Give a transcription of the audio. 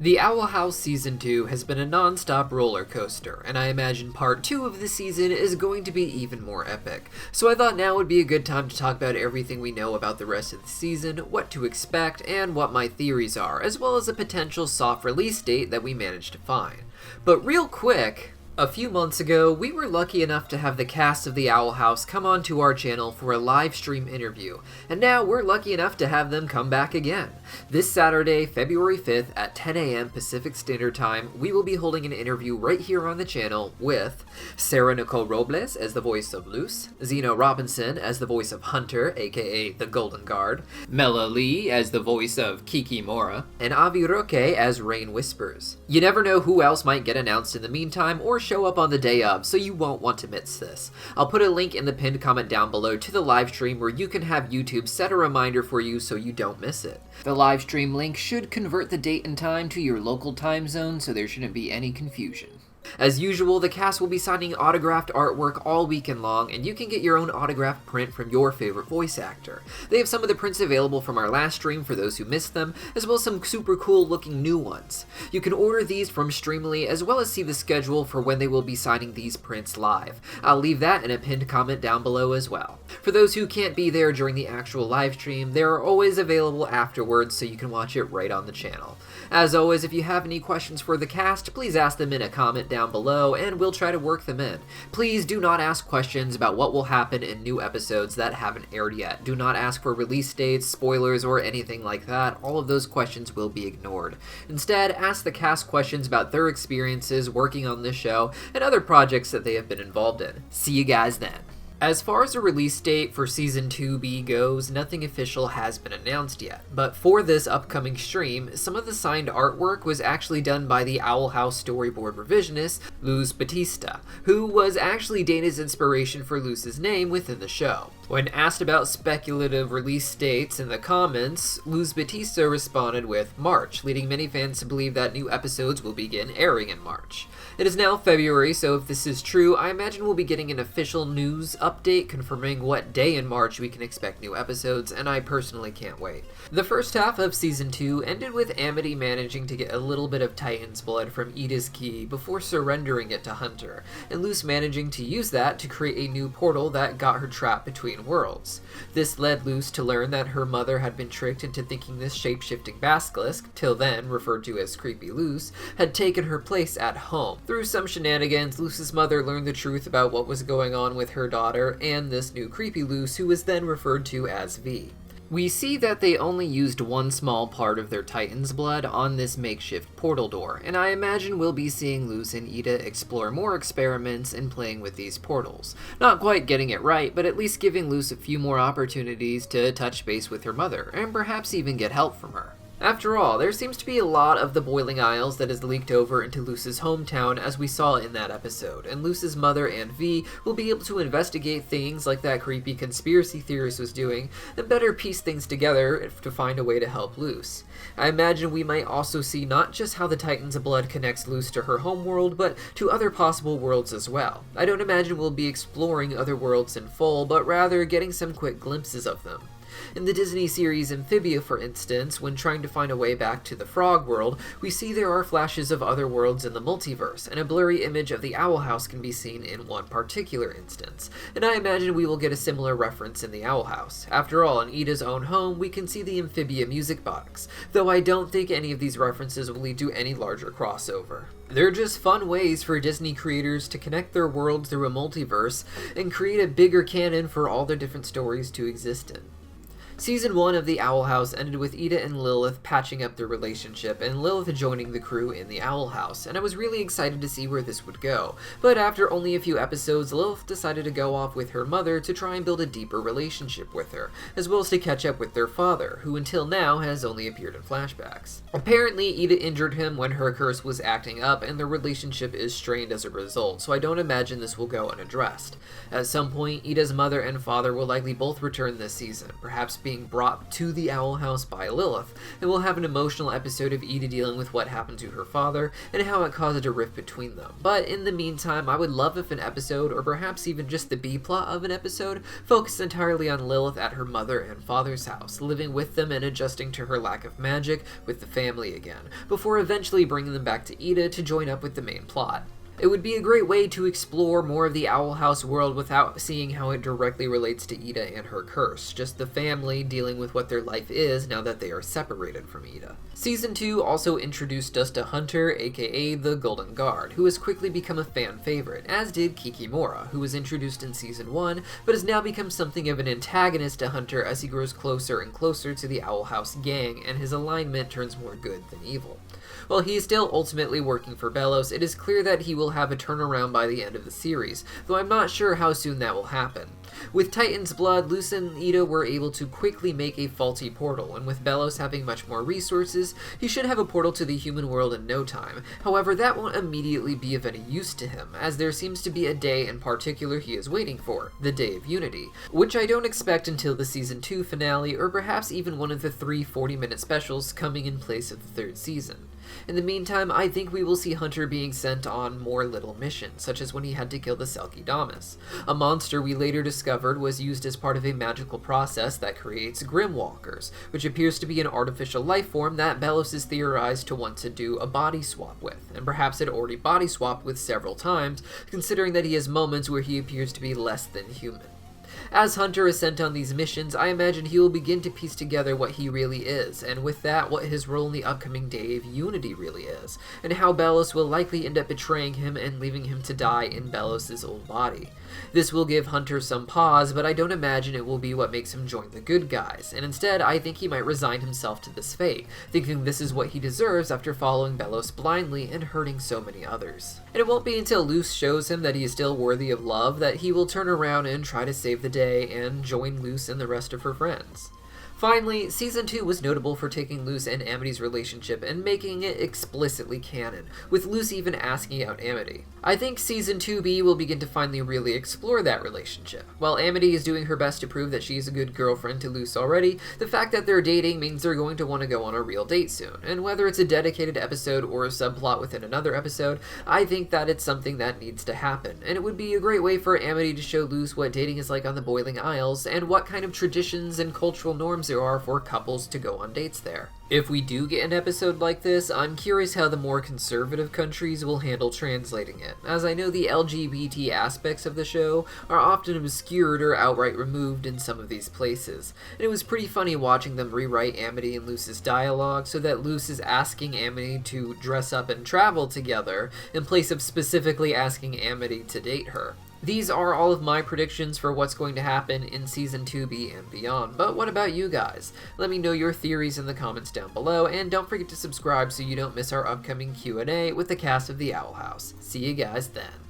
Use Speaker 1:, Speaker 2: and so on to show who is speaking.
Speaker 1: The Owl House Season 2 has been a non-stop roller coaster, and I imagine Part 2 of the season is going to be even more epic. So I thought now would be a good time to talk about everything we know about the rest of the season, what to expect, and what my theories are, as well as a potential soft release date that we managed to find. But real quick, a few months ago, we were lucky enough to have the cast of the Owl House come onto our channel for a live stream interview, and now we're lucky enough to have them come back again. This Saturday, February 5th at 10 a.m. Pacific Standard Time, we will be holding an interview right here on the channel with Sarah Nicole Robles as the voice of Luz, Zeno Robinson as the voice of Hunter, aka the Golden Guard, Mela Lee as the voice of Kiki Mora, and Avi Roque as Rain Whispers. You never know who else might get announced in the meantime or show up on the day of, so you won't want to miss this. I'll put a link in the pinned comment down below to the live stream where you can have YouTube set a reminder for you so you don't miss it. The live stream link should convert the date and time to your local time zone, so there shouldn't be any confusion. As usual, the cast will be signing autographed artwork all weekend long, and you can get your own autographed print from your favorite voice actor. They have some of the prints available from our last stream for those who missed them, as well as some super cool looking new ones. You can order these from Streamily, as well as see the schedule for when they will be signing these prints live. I'll leave that in a pinned comment down below as well. For those who can't be there during the actual live stream, they are always available afterwards, so you can watch it right on the channel. As always, if you have any questions for the cast, please ask them in a comment down below and we'll try to work them in. Please do not ask questions about what will happen in new episodes that haven't aired yet. Do not ask for release dates, spoilers, or anything like that. All of those questions will be ignored. Instead, ask the cast questions about their experiences working on this show and other projects that they have been involved in. See you guys then. As far as the release date for Season 2B goes, nothing official has been announced yet, but for this upcoming stream, some of the signed artwork was actually done by the Owl House storyboard revisionist, Luz Batista, who was actually Dana's inspiration for Luz's name within the show. When asked about speculative release dates in the comments, Luz Batista responded with March, leading many fans to believe that new episodes will begin airing in March. It is now February, so if this is true, I imagine we'll be getting an official news update confirming what day in March we can expect new episodes, and I personally can't wait. The first half of Season 2 ended with Amity managing to get a little bit of Titan's blood from Ida's key before surrendering it to Hunter, and Luz managing to use that to create a new portal that got her trapped between worlds. This led Luz to learn that her mother had been tricked into thinking this shape-shifting basilisk, till then referred to as Creepy Luz, had taken her place at home. Through some shenanigans, Luz's mother learned the truth about what was going on with her daughter and this new Creepy Luz, who was then referred to as V. We see that they only used one small part of their Titan's blood on this makeshift portal door, and I imagine we'll be seeing Luz and Ida explore more experiments and playing with these portals. Not quite getting it right, but at least giving Luz a few more opportunities to touch base with her mother, and perhaps even get help from her. After all, there seems to be a lot of the Boiling Isles that has leaked over into Luz's hometown as we saw in that episode, and Luz's mother and V will be able to investigate things like that creepy conspiracy theorist was doing, and better piece things together to find a way to help Luz. I imagine we might also see not just how the Titan's blood connects Luz to her homeworld, but to other possible worlds as well. I don't imagine we'll be exploring other worlds in full, but rather getting some quick glimpses of them. In the Disney series Amphibia, for instance, when trying to find a way back to the frog world, we see there are flashes of other worlds in the multiverse, and a blurry image of the Owl House can be seen in one particular instance, and I imagine we will get a similar reference in the Owl House. After all, in Ida's own home, we can see the Amphibia music box, though I don't think any of these references will lead to any larger crossover. They're just fun ways for Disney creators to connect their worlds through a multiverse and create a bigger canon for all their different stories to exist in. Season 1 of the Owl House ended with Ida and Lilith patching up their relationship and Lilith joining the crew in the Owl House, and I was really excited to see where this would go. But after only a few episodes, Lilith decided to go off with her mother to try and build a deeper relationship with her, as well as to catch up with their father, who until now has only appeared in flashbacks. Apparently, Ida injured him when her curse was acting up, and their relationship is strained as a result, so I don't imagine this will go unaddressed. At some point, Ida's mother and father will likely both return this season, perhaps being brought to the Owl House by Lilith, and we'll have an emotional episode of Ida dealing with what happened to her father and how it caused a rift between them. But in the meantime, I would love if an episode, or perhaps even just the B-plot of an episode, focused entirely on Lilith at her mother and father's house, living with them and adjusting to her lack of magic with the family again, before eventually bringing them back to Ida to join up with the main plot. It would be a great way to explore more of the Owl House world without seeing how it directly relates to Ida and her curse, just the family dealing with what their life is now that they are separated from Ida. Season 2 also introduced us to Hunter, aka the Golden Guard, who has quickly become a fan favorite, as did Kikimora, who was introduced in Season 1, but has now become something of an antagonist to Hunter as he grows closer and closer to the Owl House gang, and his alignment turns more good than evil. While he is still ultimately working for Belos, it is clear that he will have a turnaround by the end of the series, though I'm not sure how soon that will happen. With Titan's blood, Luz and Ida were able to quickly make a faulty portal, and with Belos having much more resources, he should have a portal to the human world in no time. However, that won't immediately be of any use to him, as there seems to be a day in particular he is waiting for, the Day of Unity, which I don't expect until the Season 2 finale, or perhaps even one of the 3 40-minute specials coming in place of the 3rd season. In the meantime, I think we will see Hunter being sent on more little missions, such as when he had to kill the Selkie-Damas, a monster we later discovered was used as part of a magical process that creates Grimwalkers, which appears to be an artificial life form that Belos is theorized to want to do a body swap with, and perhaps had already body swapped with several times, considering that he has moments where he appears to be less than human. As Hunter is sent on these missions, I imagine he will begin to piece together what he really is, and with that, what his role in the upcoming Day of Unity really is, and how Belos will likely end up betraying him and leaving him to die in Belos' old body. This will give Hunter some pause, but I don't imagine it will be what makes him join the good guys, and instead I think he might resign himself to this fate, thinking this is what he deserves after following Belos blindly and hurting so many others. And it won't be until Luz shows him that he is still worthy of love that he will turn around and try to save the day and join Luz and the rest of her friends. Finally, Season 2 was notable for taking Luz and Amity's relationship and making it explicitly canon, with Luz even asking out Amity. I think Season 2B will begin to finally really explore that relationship. While Amity is doing her best to prove that she's a good girlfriend to Luz already, the fact that they're dating means they're going to want to go on a real date soon, and whether it's a dedicated episode or a subplot within another episode, I think that it's something that needs to happen, and it would be a great way for Amity to show Luz what dating is like on the Boiling Isles, and what kind of traditions and cultural norms there are for couples to go on dates there. If we do get an episode like this, I'm curious how the more conservative countries will handle translating it, as I know the LGBT aspects of the show are often obscured or outright removed in some of these places, and it was pretty funny watching them rewrite Amity and Luz's dialogue so that Luz is asking Amity to dress up and travel together in place of specifically asking Amity to date her. These are all of my predictions for what's going to happen in Season 2B and beyond, but what about you guys? Let me know your theories in the comments down below, and don't forget to subscribe so you don't miss our upcoming Q&A with the cast of the Owl House. See you guys then.